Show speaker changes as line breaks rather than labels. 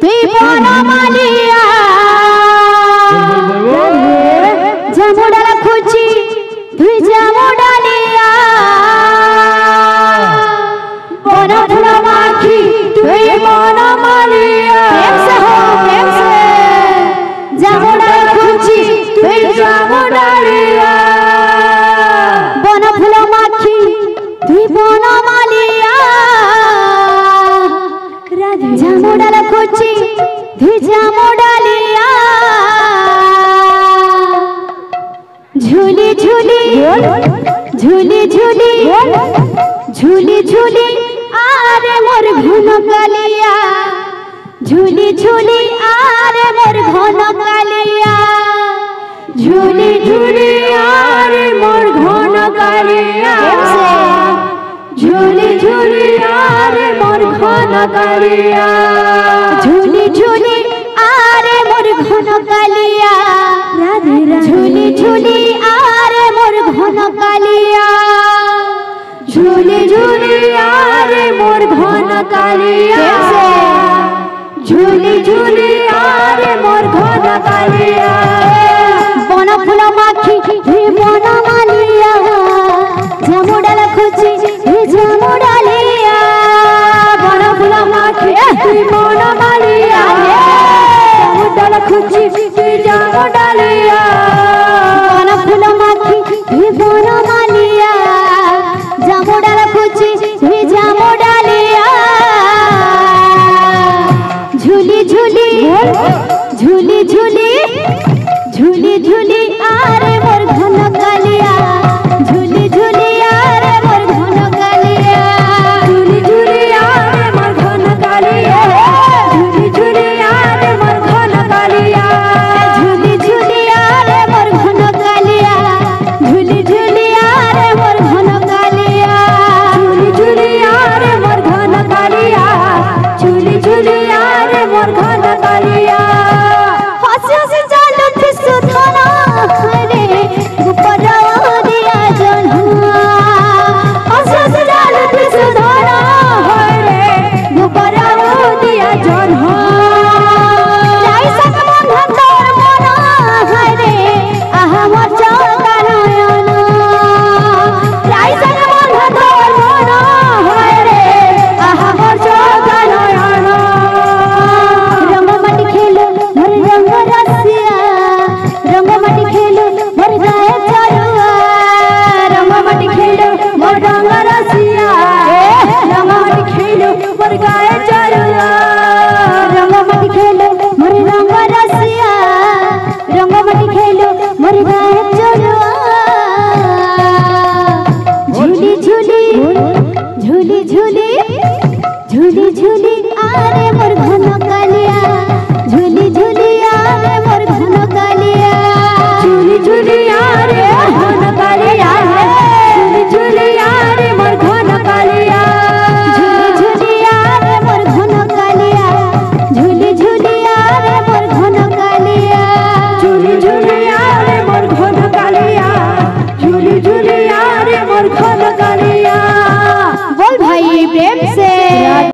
তুই বনমালিয়া জামুডাল খুঁজি তুই জামুডালিয়া বনফুল মাখি তুই বনমালিয়া জামুডাল খুঁজি তুই জামুডালিয়া বনফুল মাখি তুই বনমালিয়া জামুডাল খুঁজি তুই জামুডালিয়া ঝুলি ঝুলি ঝুলি ঝুলি ঝুলি ঝুলি আরে মোর ঘন কালিয়া ঝুলি ঝুলি আরে মোর ঘন কালিয়া ঝুলি ঝুলি আরে মোর ঘন কালিয়া ঝুলি ঝুলি আরে মোর ঘন কালিয়া ঝুলি ঝুলি আরে মোর ঘন কালিয়া ঝুলি ঝুলি আরে মোর ঘন কালিয়া ঝুলি ঝুলি আরে মোর ঘন কালিয়া ঝুলি ঝুলি আরে মোর ঘন কালিয়া বনফুল মাখি তুই বনমালিয়া জামুডাল খুঁজি তুই জামুডালিয়া বনফুল মাখি তুই বনমালিয়া জামুডাল খুঁজি তুই জামুডালিয়া বনফুল মাখি তুই বনমালিয়া জামুডাল খুঁজি তুই জামুডালিয়া ঝুলি ঝুলি ঝুলি ঝুলি ঝুলি ঝুলি আরে মোর ঘন কালিয়া ঝুলি ঝুলি আরে মোর ঘন কালিয়া ঝুলি ঝুলি আরে মোর ঘন কালিয়া ঝুলি ঝুলি আরে মোর ঘন কালিয়া ঝুলি ঝুলি আরে মোর ঘন কালিয়া ঝুলি ঝুলি আরে মোর ঘন কালিয়া ঝুলি ঝুলি আরে মোর ঘন কালিয়া ঝুলি ঝুলি আরে মোর ঘন কালিয়া হাসি হাসি চালু থিসু থানা রে গুপরাও দিয়া জনহা হাসি হাসি চালু থিসু থানা রে গুপরাও দিয়া জনহা লাইসা বন্ধন তোর মনা রে আহা মোর চৌকা নয়ন লাইসা বন্ধন তোর মনা রে আহা মোর চৌকা নয়ন রঙ্গমাটি খেলো মোর রঙ্গ রসিয়া রঙ্গমাটি খেলো মোর গায়ে চলুয়া রঙ্গমাটি খেলো মোর রঙ্গ রসিয়া রঙ্গমাটি খেলো মোর গায়ে চলুয়া রঙ্গমাটি খেলো মোর রঙ্গ রসিয়া রঙ্গমাটি খেলো মোর গায়ে চলুয়া ঝুলি ঝুলি ঝুলি ঝুলি